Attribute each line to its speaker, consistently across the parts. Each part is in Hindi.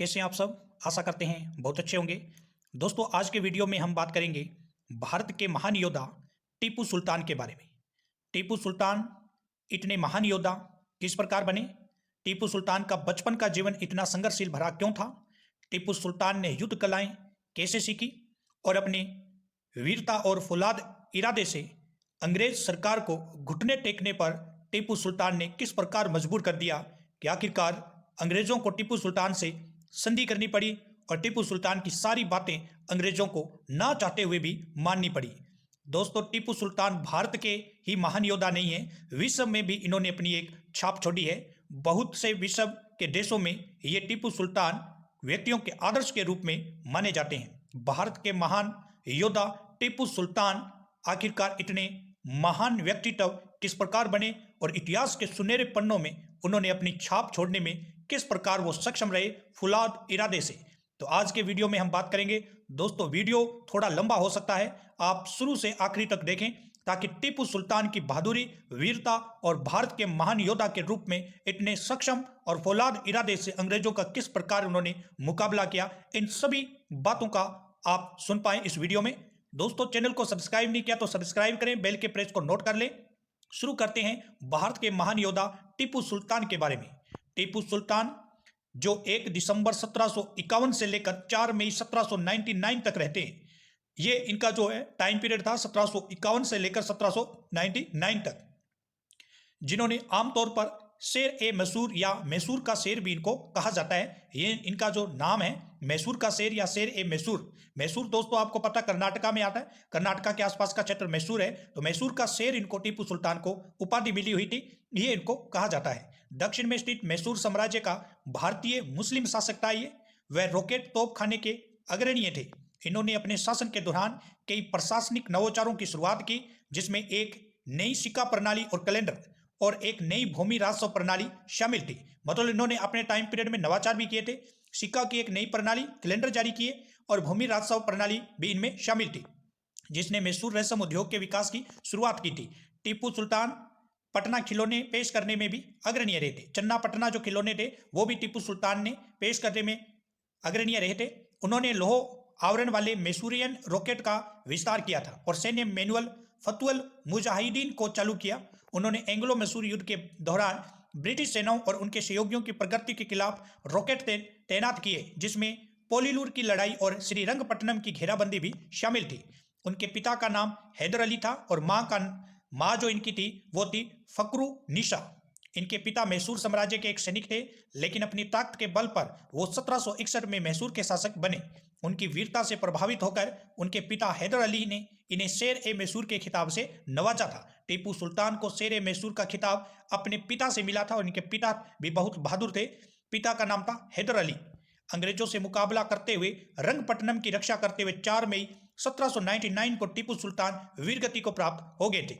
Speaker 1: कैसे हैं आप सब। आशा करते हैं बहुत अच्छे होंगे। दोस्तों आज के वीडियो में हम बात करेंगे भारत के महान योद्धा टीपू सुल्तान के बारे में। टीपू सुल्तान इतने महान योद्धा किस प्रकार बने? टीपू सुल्तान का बचपन का जीवन इतना संघर्षशील भरा क्यों था? टीपू सुल्तान ने युद्ध कलाएं कैसे सीखी और अपने वीरता और फौलाद इरादे से अंग्रेज सरकार को घुटने टेकने पर टीपू सुल्तान ने किस प्रकार मजबूर कर दिया कि आखिरकार अंग्रेजों को टीपू सुल्तान से संधि करनी पड़ी और टीपू सुल्तान की सारी बातें अंग्रेजों को ना चाहते हुए भी माननी पड़ी। दोस्तों टीपू सुल्तान भारत के ही महान योद्धा नहीं है, विश्व में भी इन्होंने अपनी एक छाप छोड़ी है। बहुत से विश्व के देशों में ये टीपू सुल्तान व्यक्तियों के आदर्श के रूप में माने जाते हैं। भारत के महान योद्धा टीपू सुल्तान आखिरकार इतने महान व्यक्तित्व किस प्रकार बने और इतिहास के सुनहरे पन्नों में उन्होंने अपनी छाप छोड़ने में किस प्रकार वो सक्षम रहे फौलाद इरादे से, तो आज के वीडियो में हम बात करेंगे। दोस्तों वीडियो थोड़ा लंबा हो सकता है, आप शुरू से आखिरी तक देखें ताकि टीपू सुल्तान की बहादुरी, वीरता और भारत के महान योद्धा के रूप में इतने सक्षम और फौलाद इरादे से अंग्रेजों का किस प्रकार उन्होंने मुकाबला किया, इन सभी बातों का आप सुन पाए इस वीडियो में। दोस्तों चैनल को सब्सक्राइब नहीं किया तो सब्सक्राइब करें, बेल के प्रेस को नोट कर लें। शुरू करते हैं भारत के महान योद्धा टीपू सुल्तान के बारे में। टीपू सुल्तान जो 1 दिसंबर 1751 से लेकर 4 मई 1799 तक रहते हैं, ये इनका जो है टाइम पीरियड था 1751 से लेकर 1799 तक, जिन्होंने आमतौर पर शेर ए मैसूर या मैसूर का शेर भी इनको कहा जाता है। ये इनका जो नाम है मैसूर का शेर या शेर ए मैसूर। मैसूर दोस्तों आपको पता कर्नाटका में आता है, कर्नाटका के आसपास का क्षेत्र मैसूर है, तो मैसूर का शेर इनको टीपू सुल्तान को उपाधि मिली हुई थी, ये इनको कहा जाता है। दक्षिण में स्थित मैसूर साम्राज्य का भारतीय मुस्लिम शासक था ये। वह रॉकेट तोपखाने के अग्रणीय थे। इन्होंने अपने शासन के दौरान कई प्रशासनिक नवाचारों की शुरुआत की, जिसमें एक नई सिक्का प्रणाली और कैलेंडर और एक नई भूमि राजस्व प्रणाली शामिल थी। मतलब इन्होंने अपने टाइम पीरियड में नवाचार भी किए थे, सिक्का की एक नई प्रणाली, कैलेंडर जारी किए और भूमि राजस्व प्रणाली भी इनमें शामिल थी, जिसने मैसूर रेशम उद्योग के विकास की शुरुआत की थी। टीपू सुल्तान पटना खिलौने पेश करने में भी अग्रणीय रहे थे। चन्ना पटना जो खिलौने थे वो भी टीपू सुल्तान ने पेश करने में अग्रणीय रहे थे। उन्होंने लोह आवरण वाले मैसूरियन रॉकेट का विस्तार किया था और सैन्य मैनुअल फतुअल मुजाहिदीन को चालू किया। उन्होंने एंग्लो मैसूर युद्ध के दौरान ब्रिटिश सेनाओं और उनके सहयोगियों की प्रगति के खिलाफ रॉकेट तैनात किए, जिसमें पोलीलूर की लड़ाई और श्रीरंगपट्टनम की घेराबंदी भी शामिल थी। उनके पिता का नाम हैदर अली था और माँ जो इनकी थी वो थी फकरू निशा। इनके पिता मैसूर साम्राज्य के एक सैनिक थे, लेकिन अपनी ताकत के बल पर वो 1761 में मैसूर के शासक बने। उनकी वीरता से प्रभावित होकर उनके पिता हैदर अली ने इन्हें शेर ए मैसूर के खिताब से नवाजा था। टीपू सुल्तान को शेर ए मैसूर का खिताब अपने पिता से मिला था और इनके पिता भी बहुत बहादुर थे। पिता का नाम था हैदर अली। अंग्रेजों से मुकाबला करते हुए रंगपट्टनम की रक्षा करते हुए 4 मई 1799 को टीपू सुल्तान वीरगति को प्राप्त हो गए थे।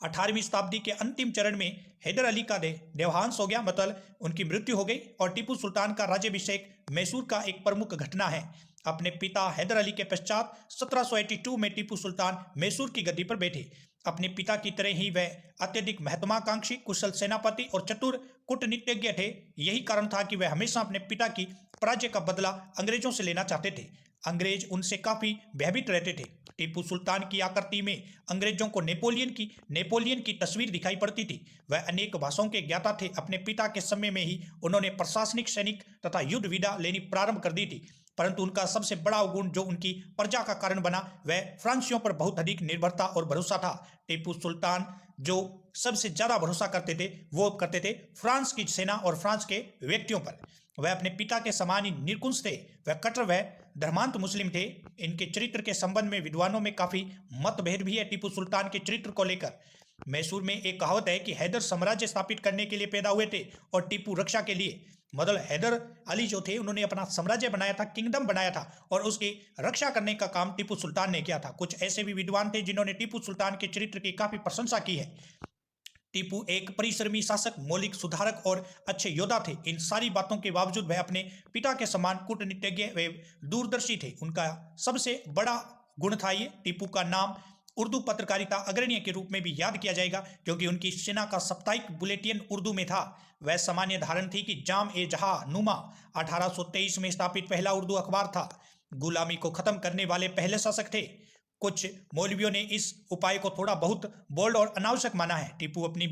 Speaker 1: 18वीं शताब्दी के अंतिम चरण में हैदर अली का देहांत हो गया, मतलब उनकी मृत्यु हो गई और टीपू सुल्तान का राज्याभिषेक मैसूर का एक प्रमुख घटना है। अपने पिता हैदर अली के पश्चात 1782 में टीपू सुल्तान मैसूर की गद्दी पर बैठे। अपने पिता की तरह ही वह अत्यधिक महत्वाकांक्षी, कुशल सेनापति और चतुर कूटनीतिज्ञ थे। यही कारण था कि वह हमेशा अपने पिता की पराजय का बदला अंग्रेजों से लेना चाहते थे। अंग्रेज उनसे काफी भयभीत रहते थे। टीपू सुल्तान की आकृति में अंग्रेजों को नेपोलियन की तस्वीर दिखाई पड़ती थी। वह अनेक भाषाओं के ज्ञाता थे। अपने पिता के समय में ही उन्होंने प्रशासनिक, सैनिक तथा युद्ध विद्या लेनी प्रारंभ कर दी थी, परंतु उनका सबसे बड़ा अवगुण जो उनकी प्रजा का कारण बना वह फ्रांसीसियों पर बहुत अधिक निर्भरता और भरोसा था। टीपू सुल्तान जो सबसे ज्यादा भरोसा करते थे वो करते थे फ्रांस की सेना और फ्रांस के व्यक्तियों पर। वह अपने पिता के समान ही निर्कुश थे। वह कट्टर व धर्मांत मुस्लिम थे। इनके चरित्र के संबंध में विद्वानों में काफी मतभेद भी है टीपू सुल्तान के चरित्र को लेकर। मैसूर में एक कहावत है कि हैदर साम्राज्य स्थापित करने के लिए पैदा हुए थे और टीपू रक्षा के लिए। मतलब हैदर अली जो थे उन्होंने अपना साम्राज्य बनाया था, किंगडम बनाया था और उसकी रक्षा करने का काम टीपू सुल्तान ने किया था। कुछ ऐसे भी विद्वान थे जिन्होंने टीपू सुल्तान के चरित्र की काफी प्रशंसा की है। टीपू एक परिश्रमी शासक, मौलिक सुधारक और अच्छे योद्धा थे। इन सारी बातों के बावजूद वह अपने पिता के समान कूटनीतिज्ञ व दूरदर्शी थे। उनका सबसे बड़ा गुण था ये। टीपू का नाम उर्दू पत्रकारिता अग्रणी के रूप में भी याद किया जाएगा, क्योंकि उनकी सेना का साप्ताहिक बुलेटिन उर्दू में था। वह सामान्य धारण थी कि जाम ए जहां नुमा 1823 में स्थापित पहला उर्दू अखबार था। गुलामी को खत्म करने वाले पहले शासक थे। कुछ मौलवियों ने इस उपाय को थोड़ा बहुत बोल्ड और अनावश्यक माना है। टीपू अपनी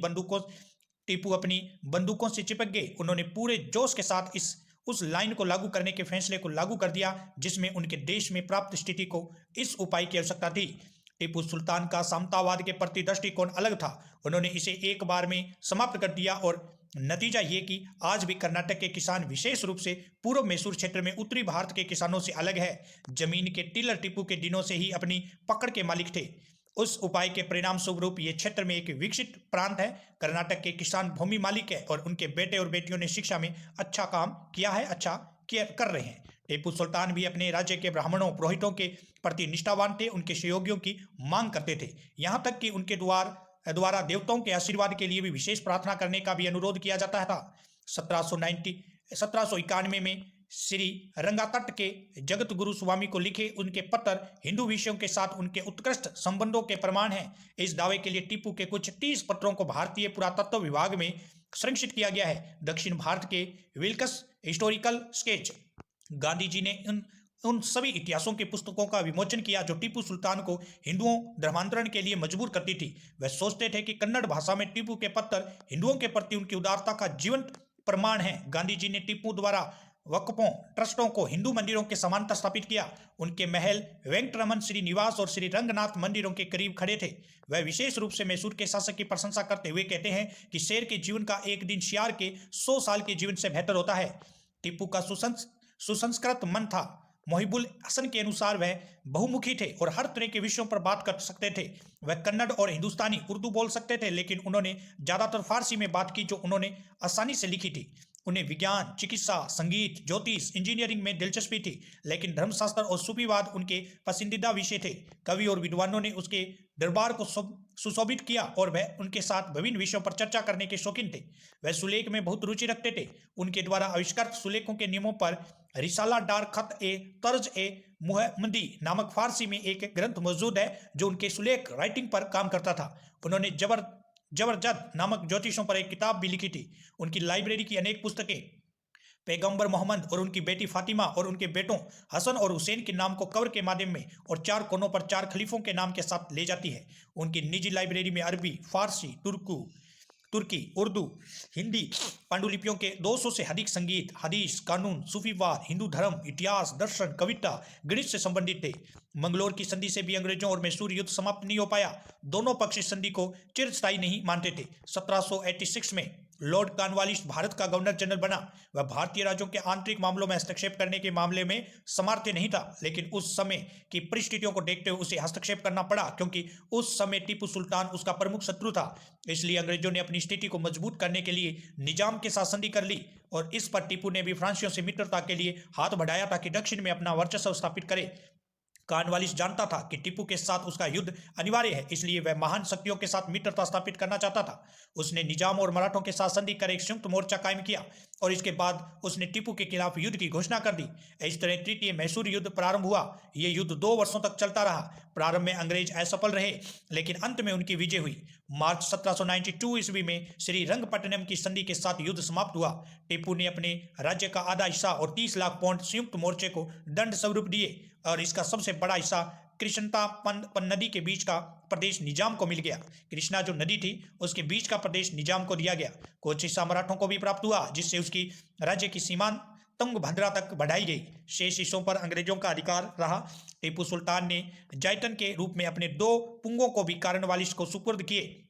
Speaker 1: बंदूकों से चिपक गए। उन्होंने पूरे जोश के साथ उस लाइन को लागू करने के फैसले को लागू कर दिया जिसमें उनके देश में प्राप्त स्थिति को इस उपाय की आवश्यकता थी। टीपू सुल्तान का सामंतवाद के प्रति दृष्टिकोण अलग था। उन्होंने इसे एक बार में समाप्त कर दिया और नतीजा ये कि आज भी कर्नाटक के किसान विशेष रूप से पूर्व मैसूर क्षेत्र में उत्तरी भारत के किसानों से अलग है। जमीन के टिलर टीपू के दिनों से ही अपनी पकड़ के मालिक थे। उस उपाय के परिणाम स्वरूप ये क्षेत्र में एक विकसित प्रांत है। कर्नाटक के किसान भूमि मालिक है और उनके बेटे और बेटियों ने शिक्षा में अच्छा काम किया है, कर रहे हैं। टीपू सुल्तान भी अपने राज्य के ब्राह्मणों पुरोहितों के प्रति निष्ठावान थे। उनके सहयोगियों की मांग करते थे, यहाँ तक कि उनके द्वारा देवताओं के आशीर्वाद के लिए भी विशेष प्रार्थना करने का भी अनुरोध किया जाता था। 1791 में श्री रंगातट के जगत गुरु स्वामी को लिखे उनके पत्र हिंदू विषयों के साथ उनके उत्कृष्ट संबंधों के प्रमाण हैं। इस दावे के लिए टीपू के कुछ 30 पत्रों को भारतीय पुरातत्व विभाग में संरक्षित किया गया है। दक्षिण भारत के Wilkes historical sketch. Gandhi ji ने उन सभी इतिहासों के पुस्तकों का विमोचन किया जो टीपू सुल्तान को हिंदुओं धर्मांतरण के लिए मजबूर करती थी। वह सोचते थे कि कन्नड़ भाषा में टीपू के पत्र हिंदुओं के प्रति उनकी उदारता का जीवंत प्रमाण है। गांधी जी ने टीपू द्वारा वक्फों ट्रस्टों को हिंदू मंदिरों के समांतर स्थापित किया। उनके महल वेंकटरमन श्रीनिवास और श्री रंगनाथ मंदिरों के करीब खड़े थे। वह विशेष रूप से मैसूर के शासक की प्रशंसा करते हुए कहते हैं कि शेर के जीवन का एक दिन शियार के 100 साल के जीवन से बेहतर होता है। टीपू का सुसंस्कृत मन था। मोहिबुल हसन के अनुसार वह बहुमुखी थे और हर तरह के विषयों पर बात कर सकते थे। वह कन्नड़ और हिंदुस्तानी उर्दू बोल सकते थे, लेकिन उन्होंने ज्यादातर फारसी में बात की जो उन्होंने आसानी से लिखी थी। उन्हें विज्ञान, चिकित्सा, संगीत, ज्योतिष, इंजीनियरिंग में दिलचस्पी थी, लेकिन धर्मशास्त्र और सूफीवाद उनके पसंदीदा विषय थे। कवि और विद्वानों ने उसके दरबार को सुशोभित किया और वह उनके साथ विभिन्न विषयों पर चर्चा करने के शौकीन थे। वह सुलेख में बहुत रुचि रखते थे। उनके द्वारा आविष्कृत सुलेखों के नियमों पर रिसाला डार खत ए तर्ज ए मुहम्मदी नामक फारसी में एक ग्रंथ मौजूद है जो उनके सुलेख राइटिंग पर काम करता था। उन्होंने जबरजद नामक ज्योतिषों पर एक किताब भी लिखी थी। उनकी लाइब्रेरी की अनेक पुस्तकें पैगंबर मोहम्मद और उनकी बेटी फातिमा और उनके बेटों हसन और हुसैन के नाम को कवर के माध्यम में और 4 कोनों पर 4 खलीफों के नाम के साथ ले जाती है। उनकी निजी लाइब्रेरी में अरबी, फारसी, तुर्की, उर्दू, हिंदी पांडुलिपियों के 200 से अधिक संगीत, हदीस, कानून, सूफीवाद, हिंदू धर्म, इतिहास, दर्शन, कविता, गणित से संबंधित थे। मंगलोर की संधि से भी अंग्रेजों और मैसूर युद्ध समाप्त नहीं हो पाया। दोनों पक्ष इस संधि को चिरस्थायी नहीं मानते थे। 1786 में लॉर्ड कॉर्नवालिस भारत का गवर्नर जनरल बना। वह भारतीय राज्यों के आंतरिक मामलों में हस्तक्षेप करने के मामले में समर्थ नहीं था, लेकिन उस समय की परिस्थितियों को देखते हुए उसे हस्तक्षेप करना पड़ा, क्योंकि उस समय टीपू सुल्तान उसका प्रमुख शत्रु था। इसलिए अंग्रेजों ने अपनी स्थिति को मजबूत करने के लिए निजाम के साथ संधि कर ली और इस पर टीपू ने भी फ्रांसीसियों से मित्रता के लिए हाथ बढ़ाया ताकि दक्षिण में अपना वर्चस्व स्थापित करे। कॉर्नवालिस जानता था कि टीपू के साथ उसका युद्ध अनिवार्य है, इसलिए वह महान शक्तियों के साथ मित्रता स्थापित करना चाहता था। उसने निजाम और मराठों के साथ संधि कर एक संयुक्त मोर्चा कायम किया और इसके बाद उसने टीपू के खिलाफ युद्ध की घोषणा कर दी। इस तरह तृतीय मैसूर युद्ध प्रारंभ हुआ। यह युद्ध 2 वर्षों तक चलता रहा। प्रारंभ में अंग्रेज असफल रहे, लेकिन अंत में उनकी विजय हुई। मार्च 1792 ईस्वी में श्री रंगपट्टनम की संधि के साथ युद्ध समाप्त हुआ। टीपू ने अपने राज्य का आधा हिस्सा और 30 लाख पाउंड संयुक्त मोर्चे को दंड स्वरूप दिए और इसका सबसे बड़ा हिस्सा कृष्णता नदी के बीच का प्रदेश निजाम को मिल गया। कृष्णा जो नदी थी उसके बीच का प्रदेश निजाम को दिया गया। कुछ हिस्सा मराठों को भी प्राप्त हुआ, जिससे उसकी राज्य की सीमा तुंगभद्रा तक बढ़ाई गई। शेष हिस्सों पर अंग्रेजों का अधिकार रहा। टीपू सुल्तान ने जायतन के रूप में अपने 2 पुंगों को भी कॉर्नवालिस को सुपुर्द किए।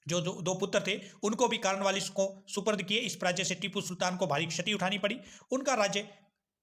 Speaker 1: जो 2 पुत्र थे उनको भी कॉर्नवालिस को सुपुर्द किए। इस राज्य से टीपू सुल्तान को भारी क्षति उठानी पड़ी। उनका राज्य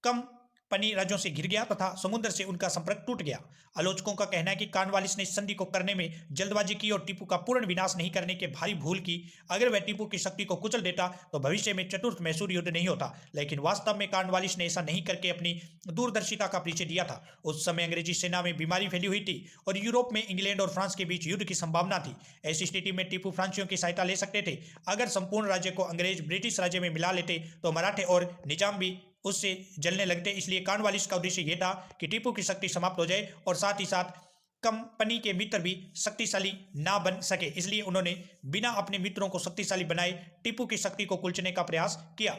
Speaker 1: कंपनी राज्यों से घिर गया तथा समुद्र से उनका संपर्क टूट गया। आलोचकों का कहना है कि कॉर्नवालिस ने इस संधि को करने में जल्दबाजी की और टीपू का पूर्ण विनाश नहीं करने के भारी भूल की। अगर वह टीपू की शक्ति को कुचल देता तो भविष्य में चतुर्थ मैसूर युद्ध नहीं होता, लेकिन वास्तव में कॉर्नवालिस ने ऐसा नहीं करके अपनी दूरदर्शिता का परिचय दिया था। उस समय अंग्रेजी सेना में बीमारी फैली हुई थी और यूरोप में इंग्लैंड और फ्रांस के बीच युद्ध की संभावना थी। ऐसी स्थिति में टीपू फ्रांसीसियों की सहायता ले सकते थे। अगर संपूर्ण राज्य को अंग्रेज ब्रिटिश राज्य में मिला लेते तो मराठे और निजाम भी उससे जलने लगते। इसलिए कॉर्नवालिस का उद्देश्य यह था कि टीपू की शक्ति समाप्त हो जाए और साथ ही साथ कंपनी के मित्र भी शक्तिशाली ना बन सके, इसलिए उन्होंने बिना अपने मित्रों को शक्तिशाली बनाए टीपू की शक्ति को कुचलने का प्रयास किया।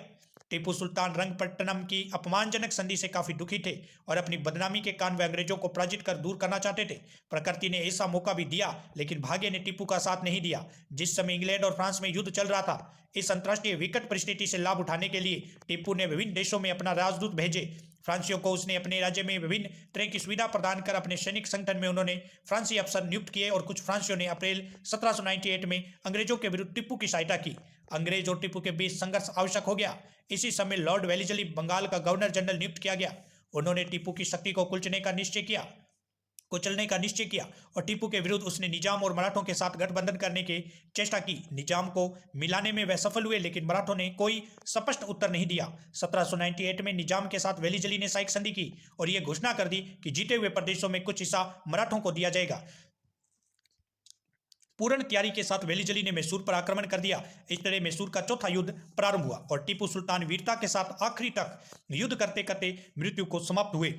Speaker 1: टीपू सुल्तान रंगपट्टनम की अपमानजनक संधि से काफी दुखी थे और अपनी बदनामी के कारण वे अंग्रेजों को पराजित कर दूर करना चाहते थे। प्रकृति ने ऐसा मौका भी दिया, लेकिन भाग्य ने टीपू का साथ नहीं दिया। जिस समय इंग्लैंड और फ्रांस में युद्ध चल रहा था, इस अंतर्राष्ट्रीय विकट परिस्थिति से लाभ उठाने के लिए टीपू ने विभिन्न देशों में अपना राजदूत भेजे। फ्रांसीसियों को उसने अपने राज्य में विभिन्न तरह की सुविधा प्रदान कर अपने सैनिक संगठन में उन्होंने फ्रांसीसी अफसर नियुक्त किए और कुछ फ्रांसीसियों ने अप्रैल 1798 में अंग्रेजों के विरुद्ध टीपू की सहायता की। अंग्रेज और टीपू के बीच संघर्ष आवश्यक हो गया। इसी समय लॉर्ड वेलिस्ली बंगाल का गवर्नर जनरल नियुक्त किया गया। उन्होंने टीपू की शक्ति को कुचलने का निश्चय किया और टीपू के विरुद्ध उसने निजाम और मराठों के साथ गठबंधन करने की चेष्टा की। निजाम को मिलाने में वह सफल हुए, लेकिन मराठों ने कोई स्पष्ट उत्तर नहीं दिया। 1798 में निजाम के साथ वेलिस्ली ने सहायक संधि की और यह घोषणा कर दी कि जीते हुए प्रदेशों में कुछ हिस्सा मराठों को दिया जाएगा। पूर्ण तैयारी के साथ वेलिस्ली ने मैसूर पर आक्रमण कर दिया। इस तरह मैसूर का चौथा युद्ध प्रारंभ हुआ और टीपू सुल्तान वीरता के साथ आखिरी तक युद्ध करते करते मृत्यु को समाप्त हुए।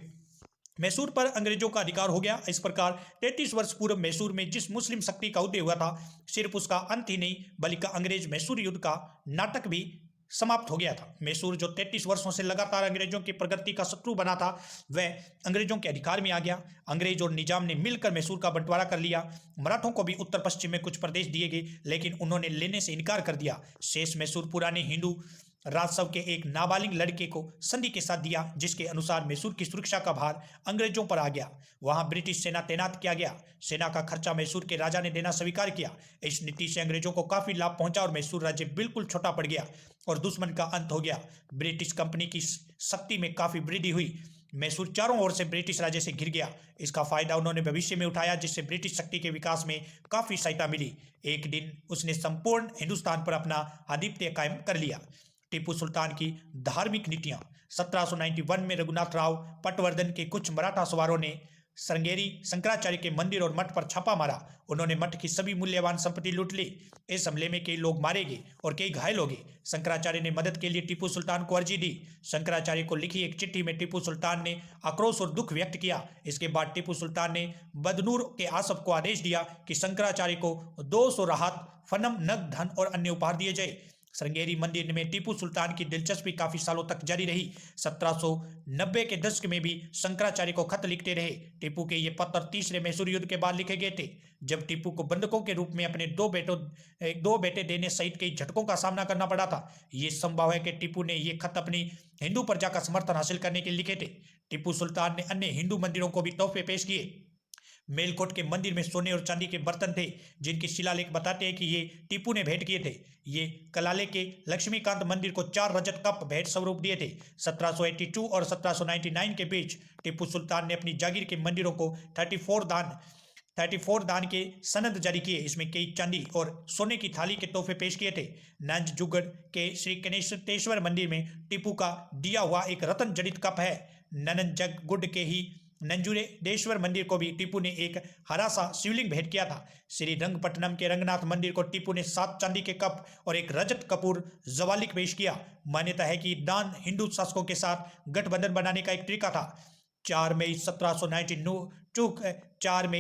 Speaker 1: मैसूर पर अंग्रेजों का अधिकार हो गया। इस प्रकार 33 वर्ष पूर्व मैसूर में जिस मुस्लिम शक्ति का उदय हुआ था, सिर्फ उसका अंत ही नहीं बल्कि अंग्रेज मैसूर युद्ध का नाटक भी समाप्त हो गया था। मैसूर जो 33 वर्षों से लगातार अंग्रेजों की प्रगति का शत्रु बना था, वह अंग्रेजों के अधिकार में आ गया। अंग्रेज और निजाम ने मिलकर मैसूर का बंटवारा कर लिया। मराठों को भी उत्तर पश्चिम में कुछ प्रदेश दिए गए, लेकिन उन्होंने लेने से इनकार कर दिया। शेष मैसूर पुराने हिंदू राजसव के एक नाबालिग लड़के को संधि के साथ दिया, जिसके अनुसार मैसूर की सुरक्षा का भार अंग्रेजों पर आ गया। वहां ब्रिटिश सेना तैनात किया गया। सेना का खर्चा मैसूर के राजा ने देना स्वीकार किया। इस नीति से अंग्रेजों को काफी लाभ पहुंचा और मैसूर राज्य बिल्कुल छोटा पड़ गया और दुश्मन का अंत हो गया। ब्रिटिश कंपनी की शक्ति में काफी वृद्धि हुई। मैसूर चारों ओर से ब्रिटिश राज्य से घिर गया। इसका फायदा उन्होंने भविष्य में उठाया, जिससे ब्रिटिश शक्ति के विकास में काफी सहायता मिली। एक दिन उसने संपूर्ण हिंदुस्तान पर अपना आधिपत्य कायम कर लिया। टीपू सुल्तान की धार्मिक नीतियां। 1791 में रघुनाथ राव पटवर्धन के कुछ मराठा सवारों ने श्रृंगेरी शंकराचार्य के मंदिर और मठ पर छापा मारा। उन्होंने मठ की सभी मूल्यवान संपत्ति लूट ली। इस हमले में कई लोग मारे गए और कई घायल हो गए। शंकराचार्य ने मदद के लिए टीपू सुल्तान को अर्जी दी। शंकराचार्य को लिखी एक चिट्ठी में टीपू सुल्तान ने आक्रोश और दुख व्यक्त किया। इसके बाद टीपू सुल्तान ने बदनूर के आसफ को आदेश दिया कि शंकराचार्य को 200 राहत, फनम, नग, धन और अन्य उपहार दिए जाए। श्रृंगेरी मंदिर में टीपू सुल्तान की दिलचस्पी काफी सालों तक जारी रही। 1790 के दशक में भी शंकराचार्य को खत लिखते रहे। टीपू के ये पत्र तीसरे मैसूर युद्ध के बाद लिखे गए थे, जब टीपू को बंधकों के रूप में अपने दो बेटे देने सहित कई झटकों का सामना करना पड़ा था। ये संभव है कि टीपू ने ये खत अपनी हिंदू प्रजा का समर्थन हासिल करने के लिए लिखे थे। टीपू सुल्तान ने अन्य हिंदू मंदिरों को भी तोहफे पेश किए। मेलकोट के मंदिर में सोने और चांदी के बर्तन थे, जिनके शिलालेख बताते हैं कि ये टीपू ने भेंट किए थे। ये कलाले के लक्ष्मीकांत मंदिर को 4 रजत कप भेंट स्वरूप दिए थे। 1782 और 1799 के बीच टीपू सुल्तान ने अपनी जागीर के मंदिरों को 34 दान के सनद जारी किए। इसमें कई चांदी और सोने की थाली के तोहफे पेश किए थे। नंजजुगड़ के श्री गणेशेश्वर मंदिर में टीपू का दिया हुआ एक रत्न जड़ित कप है। नंजनजगुड के ही नंजुरेश्वर मंदिर को भी टीपू ने एक हरा सा शिवलिंग भेंट किया था। श्री रंगपट्टनम के रंगनाथ मंदिर को टीपू ने 7 चांदी के कप और एक रजत कपूर जवालिक पेश किया। मान्यता है कि दान हिंदू शासकों के साथ गठबंधन बनाने का एक तरीका था। 4 मई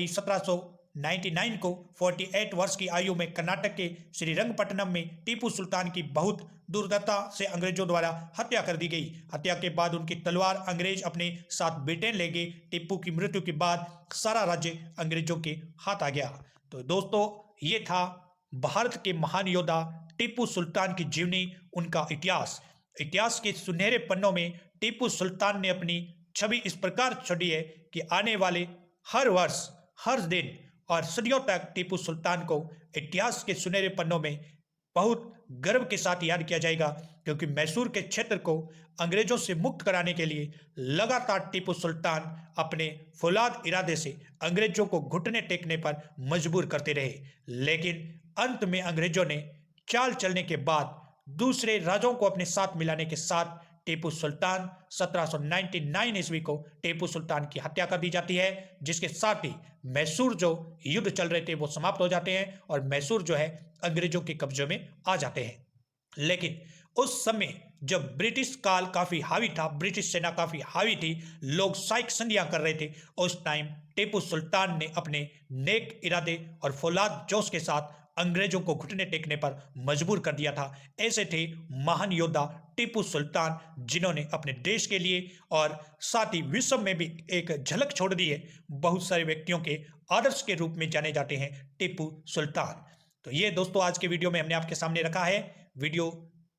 Speaker 1: 1799 को 48 वर्ष की आयु में कर्नाटक के श्री रंगपट्टनम में टीपू सुल्तान की बहुत दुर्दशा से अंग्रेजों द्वारा हत्या कर दी गई। हत्या के बाद उनकी तलवार अंग्रेज अपने साथ ब्रिटेन ले गए। टीपू की मृत्यु के बाद सारा राज्य अंग्रेजों के हाथ आ गया। तो दोस्तों, ये था भारत के महान योद्धा टीपू सुल्तान की जीवनी, उनका इतिहास। इतिहास के सुनहरे पन्नों में टीपू सुल्तान ने अपनी छवि इस प्रकार छोड़ी है कि आने वाले हर वर्ष, हर दिन और सदियों तक टीपू सुल्तान को इतिहास के सुनहरे पन्नों में बहुत गर्व के साथ याद किया जाएगा, क्योंकि मैसूर के क्षेत्र को अंग्रेजों से मुक्त कराने के लिए लगातार टीपू सुल्तान अपने फौलाद इरादे से अंग्रेजों को घुटने टेकने पर मजबूर करते रहे। लेकिन अंत में अंग्रेजों ने चाल चलने के बाद दूसरे राजाओं को अपने साथ मिलाने के साथ टीपू सुल्तान 1799 ईस्वी को टीपू सुल्तान की हत्या कर दी जाती है, जिसके साथ ही मैसूर जो युद्ध चल रहे थे वो समाप्त हो जाते हैं और मैसूर जो है अंग्रेजों के कब्जे में आ जाते हैं। लेकिन उस समय जब ब्रिटिश काल काफी हावी था, ब्रिटिश सेना काफी हावी थी, लोग साइक संधियां कर रहे थे, उस टाइम टीपू सुल्तान ने अपने नेक इरादे और फौलाद जोश के साथ अंग्रेजों को घुटने टेकने पर मजबूर कर दिया था। ऐसे थे महान योद्धा टीपू सुल्तान, जिन्होंने अपने देश के लिए और साथ ही विश्व में भी एक झलक छोड़ दी है। बहुत सारे व्यक्तियों के आदर्श के रूप में जाने जाते हैं टीपू सुल्तान। तो ये दोस्तों आज के वीडियो में हमने आपके सामने रखा है। वीडियो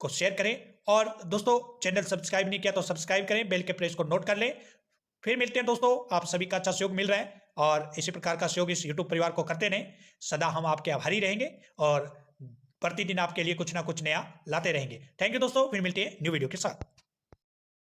Speaker 1: को शेयर करें और दोस्तों चैनल सब्सक्राइब नहीं किया तो सब्सक्राइब करें, बेल के प्रेस को नोट कर लें। फिर मिलते हैं दोस्तों, आप सभी का अच्छा सहयोग मिल रहा है और इसी प्रकार का सहयोग इस यूट्यूब परिवार को करते रहें। सदा हम आपके आभारी रहेंगे और प्रतिदिन आपके लिए कुछ ना कुछ नया लाते रहेंगे। थैंक यू दोस्तों, फिर मिलते हैं न्यू वीडियो के साथ।